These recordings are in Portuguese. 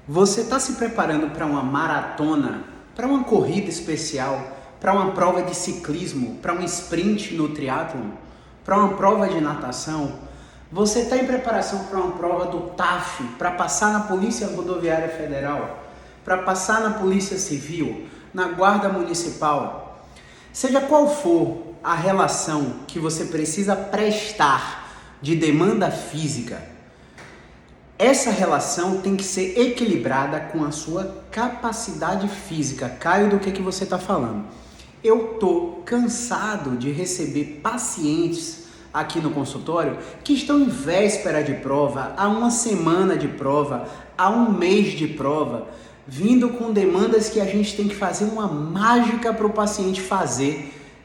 Você está se preparando para uma maratona, para uma corrida especial, para uma prova de ciclismo, para um sprint no triatlon, para uma prova de natação? Você está em preparação para uma prova do TAF, para passar na Polícia Rodoviária Federal, para passar na Polícia Civil, na Guarda Municipal? Seja qual for a relação que você precisa prestar de demanda física, essa relação tem que ser equilibrada com a sua capacidade física. Caio, do que você está falando? Eu tô cansado de receber pacientes aqui no consultório que estão em véspera de prova, há uma semana de prova, há um mês de prova, vindo com demandas que a gente tem que fazer uma mágica para o paciente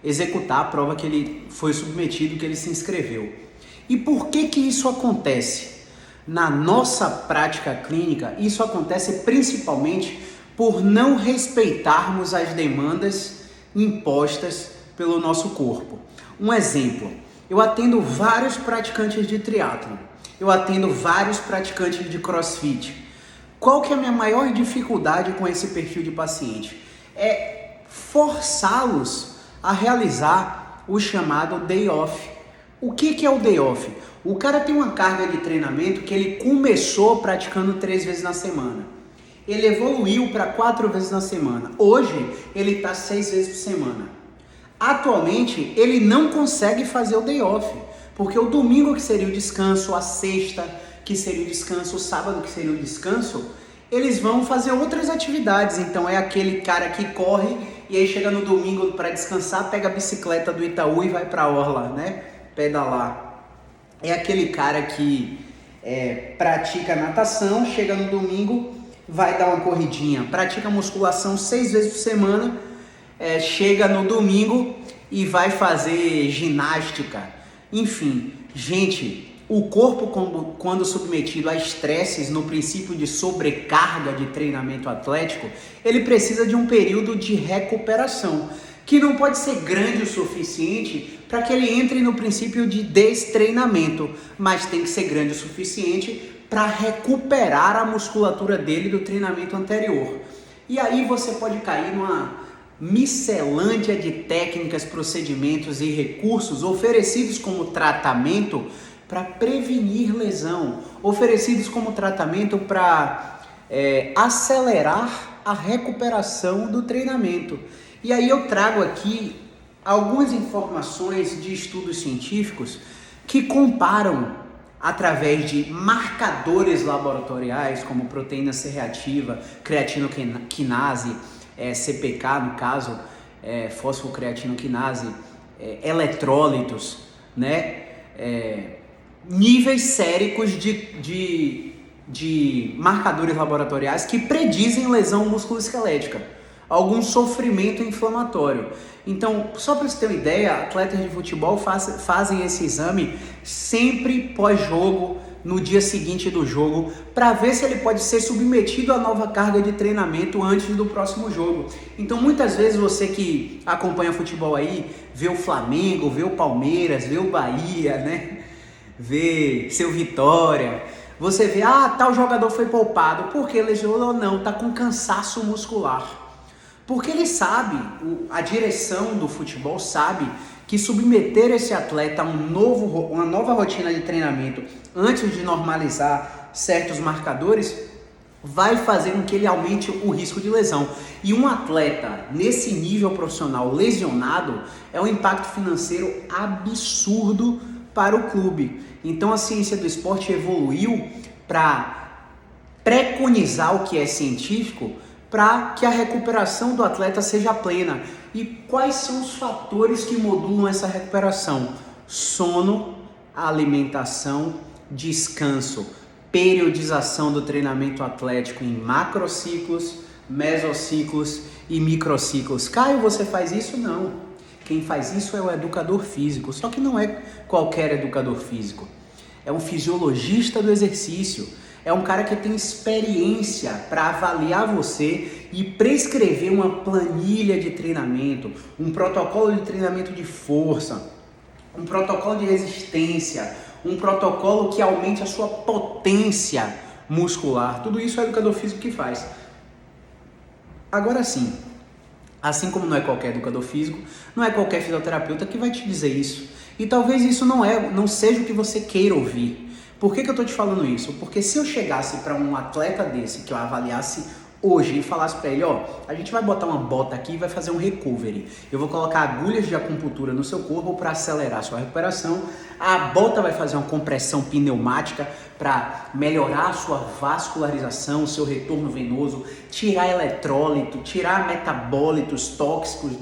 executar a prova que ele foi submetido, que ele se inscreveu. E por que isso acontece? Na nossa prática clínica, isso acontece principalmente por não respeitarmos as demandas impostas pelo nosso corpo. Um exemplo, eu atendo vários praticantes de triatlon, eu atendo vários praticantes de crossfit. Qual que é a minha maior dificuldade com esse perfil de paciente? É forçá-los a realizar o chamado day off. O que é o day off? O cara tem uma carga de treinamento que ele começou praticando 3 vezes na semana. Ele evoluiu para 4 vezes na semana. Hoje, ele está 6 vezes por semana. Atualmente, ele não consegue fazer o day off, porque o domingo, que seria o descanso, a sexta, que seria o descanso, o sábado, que seria o descanso, eles vão fazer outras atividades. Então, é aquele cara que corre e aí chega no domingo para descansar, pega a bicicleta do Itaú e vai para a orla, né? Pedalar. É aquele cara que pratica natação, chega no domingo, vai dar uma corridinha, pratica musculação 6 vezes por semana, chega no domingo e vai fazer ginástica. Enfim, gente, o corpo quando submetido a estresses no princípio de sobrecarga de treinamento atlético, ele precisa de um período de recuperação, que não pode ser grande o suficiente para que ele entre no princípio de destreinamento, mas tem que ser grande o suficiente para recuperar a musculatura dele do treinamento anterior. E aí você pode cair numa miscelânea de técnicas, procedimentos e recursos oferecidos como tratamento para prevenir lesão, oferecidos como tratamento para acelerar a recuperação do treinamento. E aí eu trago aqui algumas informações de estudos científicos que comparam, através de marcadores laboratoriais, como proteína C reativa, creatinoquinase, CPK no caso, fosfocreatinoquinase, eletrólitos, né? Níveis séricos de marcadores laboratoriais que predizem lesão musculoesquelética, algum sofrimento inflamatório. Então, só para você ter uma ideia, atletas de futebol fazem esse exame sempre pós-jogo, no dia seguinte do jogo, para ver se ele pode ser submetido a nova carga de treinamento antes do próximo jogo. Então, muitas vezes você que acompanha futebol aí, vê o Flamengo, vê o Palmeiras, vê o Bahia, né? Vê seu Vitória. Você vê, tal jogador foi poupado. Por que lesionou? Não, tá com cansaço muscular. Porque ele sabe, a direção do futebol sabe que submeter esse atleta a uma nova rotina de treinamento antes de normalizar certos marcadores vai fazer com que ele aumente o risco de lesão. E um atleta nesse nível profissional lesionado é um impacto financeiro absurdo para o clube. Então a ciência do esporte evoluiu para preconizar o que é científico, para que a recuperação do atleta seja plena. E quais são os fatores que modulam essa recuperação? Sono, alimentação, descanso, periodização do treinamento atlético em macrociclos, mesociclos e microciclos. Caio, você faz isso? Não. Quem faz isso é o educador físico, só que não é qualquer educador físico. É um fisiologista do exercício. É um cara que tem experiência para avaliar você e prescrever uma planilha de treinamento, um protocolo de treinamento de força, um protocolo de resistência, um protocolo que aumente a sua potência muscular, tudo isso é o educador físico que faz. Agora sim, assim como não é qualquer educador físico, não é qualquer fisioterapeuta que vai te dizer isso. E talvez isso não seja o que você queira ouvir. Por que eu estou te falando isso? Porque se eu chegasse para um atleta desse, que eu avaliasse hoje e falasse para ele, ó, a gente vai botar uma bota aqui e vai fazer um recovery. Eu vou colocar agulhas de acupuntura no seu corpo para acelerar a sua recuperação. A bota vai fazer uma compressão pneumática para melhorar a sua vascularização, o seu retorno venoso, tirar eletrólito, tirar metabólitos tóxicos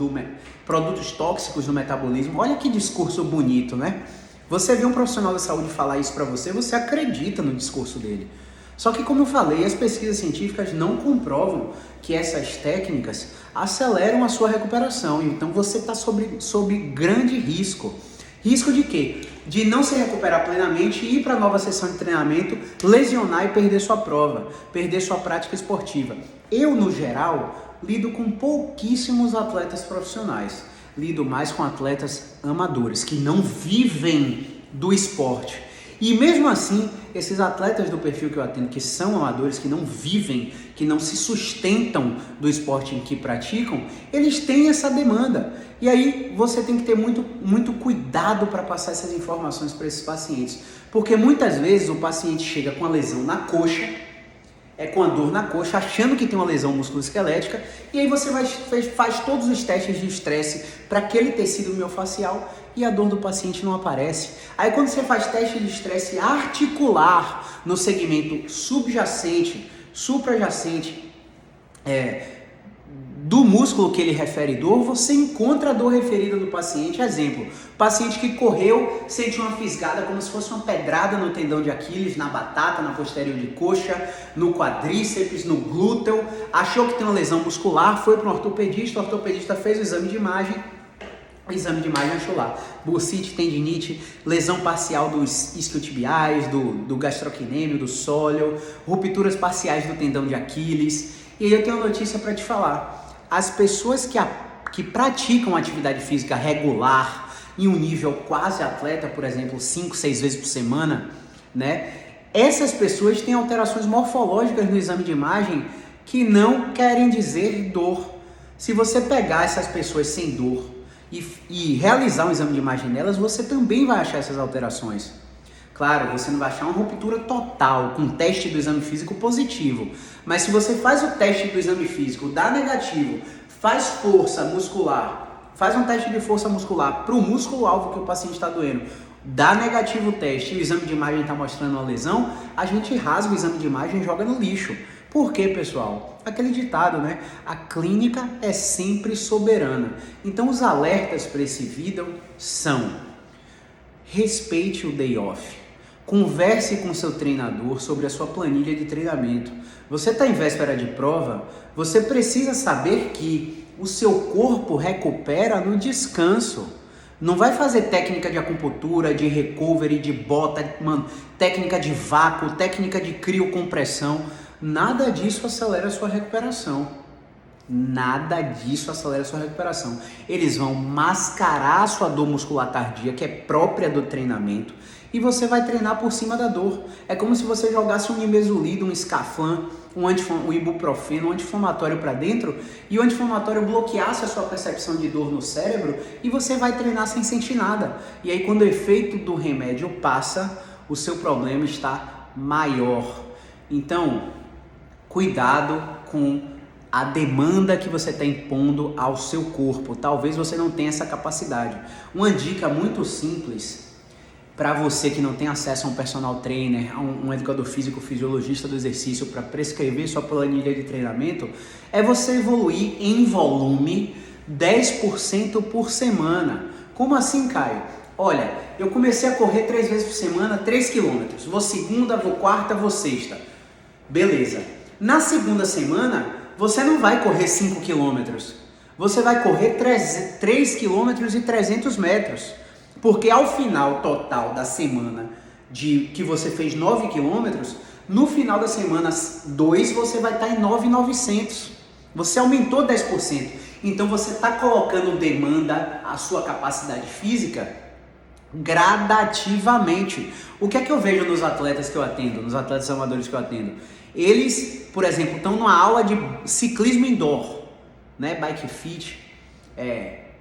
produtos tóxicos do metabolismo. Olha que discurso bonito, né? Você vê um profissional da saúde falar isso para você, você acredita no discurso dele. Só que, como eu falei, as pesquisas científicas não comprovam que essas técnicas aceleram a sua recuperação. Então você está sob grande risco. Risco de quê? De não se recuperar plenamente, ir para a nova sessão de treinamento, lesionar e perder sua prova, perder sua prática esportiva. Eu, no geral, lido com pouquíssimos atletas profissionais. Lido mais com atletas amadores, que não vivem do esporte. E mesmo assim, esses atletas do perfil que eu atendo, que são amadores, que não vivem, que não se sustentam do esporte em que praticam, eles têm essa demanda. E aí você tem que ter muito cuidado para passar essas informações para esses pacientes. Porque muitas vezes o paciente chega com a lesão na coxa, com a dor na coxa, achando que tem uma lesão musculoesquelética, e aí você faz todos os testes de estresse para aquele tecido miofascial e a dor do paciente não aparece. Aí quando você faz teste de estresse articular no segmento subjacente, suprajacente, do músculo que ele refere dor, você encontra a dor referida do paciente. Exemplo, paciente que correu, sente uma fisgada como se fosse uma pedrada no tendão de Aquiles, na batata, na posterior de coxa, no quadríceps, no glúteo, achou que tem uma lesão muscular, foi para um ortopedista, o ortopedista fez o exame de imagem achou lá bursite, tendinite, lesão parcial dos isquiotibiais, do gastrocnêmio, do sóleo, rupturas parciais do tendão de Aquiles. E aí eu tenho uma notícia para te falar. As pessoas que praticam atividade física regular, em um nível quase atleta, por exemplo, 5, 6 vezes por semana, né? Essas pessoas têm alterações morfológicas no exame de imagem que não querem dizer dor. Se você pegar essas pessoas sem dor e realizar um exame de imagem nelas, você também vai achar essas alterações. Claro, você não vai achar uma ruptura total com teste do exame físico positivo, mas se você faz o teste do exame físico, dá negativo, faz força muscular, faz um teste de força muscular para o músculo-alvo que o paciente está doendo, dá negativo o teste e o exame de imagem está mostrando uma lesão, a gente rasga o exame de imagem e joga no lixo. Por quê, pessoal? Aquele ditado, né? A clínica é sempre soberana. Então os alertas para esse vídeo são: respeite o day off. Converse com seu treinador sobre a sua planilha de treinamento. Você está em véspera de prova, você precisa saber que o seu corpo recupera no descanso. Não vai fazer técnica de acupuntura, de recovery, de bota, técnica de vácuo, técnica de criocompressão. Nada disso acelera a sua recuperação. Nada disso acelera a sua recuperação. Eles vão mascarar a sua dor muscular tardia, que é própria do treinamento, e você vai treinar por cima da dor. É como se você jogasse um nimesulida, um Scaflan, um ibuprofeno, um anti-inflamatório para dentro, e o anti-inflamatório bloqueasse a sua percepção de dor no cérebro, e você vai treinar sem sentir nada. E aí quando o efeito do remédio passa, o seu problema está maior. Então, cuidado com a demanda que você está impondo ao seu corpo. Talvez você não tenha essa capacidade. Uma dica muito simples para você que não tem acesso a um personal trainer, a um educador físico, fisiologista do exercício para prescrever sua planilha de treinamento, é você evoluir em volume 10% por semana. Como assim, Caio? Olha, eu comecei a correr 3 vezes por semana, 3 km. Vou segunda, vou quarta, vou sexta. Beleza. Na segunda semana, você não vai correr 5 km. Você vai correr 3 km e 300 metros. Porque ao final total da semana que você fez 9 km, no final da semana 2 você vai estar em 9.900. Você aumentou 10%. Então você está colocando demanda à sua capacidade física gradativamente. O que é que eu vejo nos atletas que eu atendo, nos atletas amadores que eu atendo? Eles, por exemplo, estão numa aula de ciclismo indoor, né? Bike fit,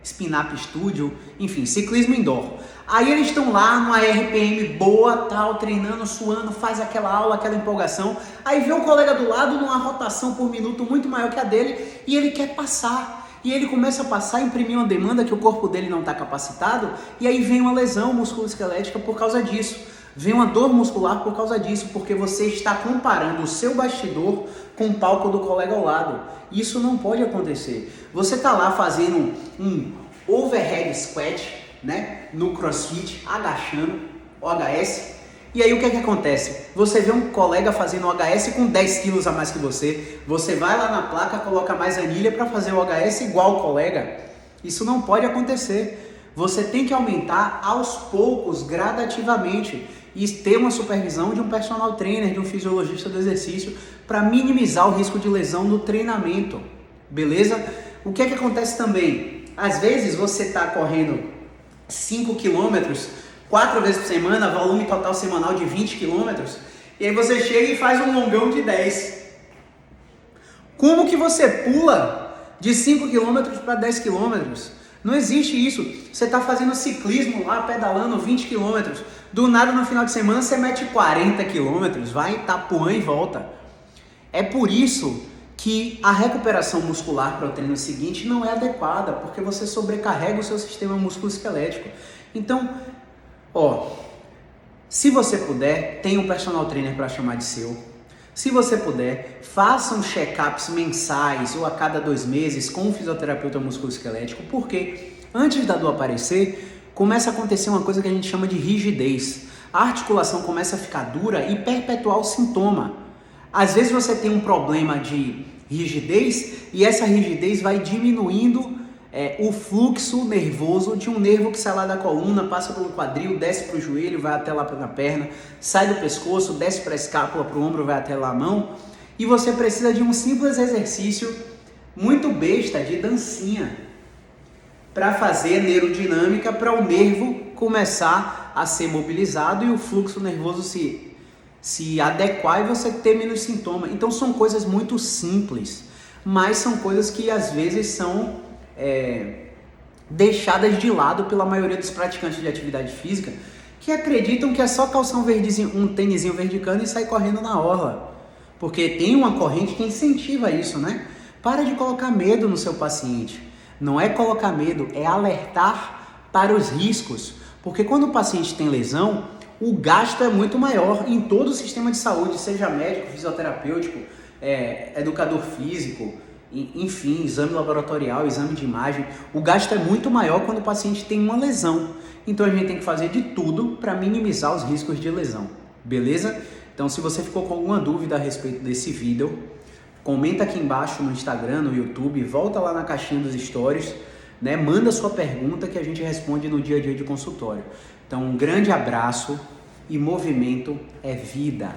spin-up studio, enfim, ciclismo indoor. Aí eles estão lá numa RPM boa, tal, treinando, suando, faz aquela aula, aquela empolgação. Aí vê um colega do lado numa rotação por minuto muito maior que a dele e ele quer passar. E ele começa a passar, imprimir uma demanda que o corpo dele não está capacitado, e aí vem uma lesão musculoesquelética por causa disso. Vem uma dor muscular por causa disso, porque você está comparando o seu bastidor com o palco do colega ao lado. Isso não pode acontecer. Você está lá fazendo um overhead squat, né, no CrossFit, agachando, OHS, e aí o que é que acontece? Você vê um colega fazendo OHS com 10 quilos a mais que você vai lá na placa, coloca mais anilha para fazer o OHS igual o colega. Isso não pode acontecer. Você tem que aumentar aos poucos, gradativamente, e ter uma supervisão de um personal trainer, de um fisiologista do exercício, para minimizar o risco de lesão no treinamento, beleza? O que é que acontece também? Às vezes você está correndo 5 quilômetros, 4 vezes por semana, volume total semanal de 20 km, e aí você chega e faz um longão de 10. Como que você pula de 5 km para 10 km? Não existe isso. Você está fazendo ciclismo lá, pedalando 20 km, do nada no final de semana você mete 40 km, vai em Itapuã e volta. É por isso que a recuperação muscular para o treino seguinte não é adequada, porque você sobrecarrega o seu sistema musculoesquelético. Então, se você puder, tenha um personal trainer para chamar de seu. Se você puder, faça um check-ups mensais ou a cada 2 meses com um fisioterapeuta musculoesquelético, porque antes da dor aparecer, começa a acontecer uma coisa que a gente chama de rigidez. A articulação começa a ficar dura e perpetuar o sintoma. Às vezes você tem um problema de rigidez e essa rigidez vai diminuindo o fluxo nervoso de um nervo que sai lá da coluna, passa pelo quadril, desce para o joelho, vai até lá na perna, sai do pescoço, desce para a escápula, para o ombro, vai até lá a mão, e você precisa de um simples exercício muito besta de dancinha para fazer neurodinâmica, para o nervo começar a ser mobilizado e o fluxo nervoso se adequar e você ter menos sintoma. Então são coisas muito simples, mas são coisas que às vezes são deixadas de lado pela maioria dos praticantes de atividade física, que acreditam que é só calçar um tênisinho verdicando e sair correndo na orla, porque tem uma corrente que incentiva isso, né? Para de colocar medo no seu paciente. Não é colocar medo, é alertar para os riscos, porque quando o paciente tem lesão, o gasto é muito maior em todo o sistema de saúde, seja médico, fisioterapêutico, educador físico, enfim, exame laboratorial, exame de imagem. O gasto é muito maior quando o paciente tem uma lesão. Então a gente tem que fazer de tudo para minimizar os riscos de lesão, beleza? Então se você ficou com alguma dúvida a respeito desse vídeo, comenta aqui embaixo no Instagram, no YouTube, volta lá na caixinha dos stories, né? Manda sua pergunta que a gente responde no dia a dia de consultório. Então um grande abraço e movimento é vida.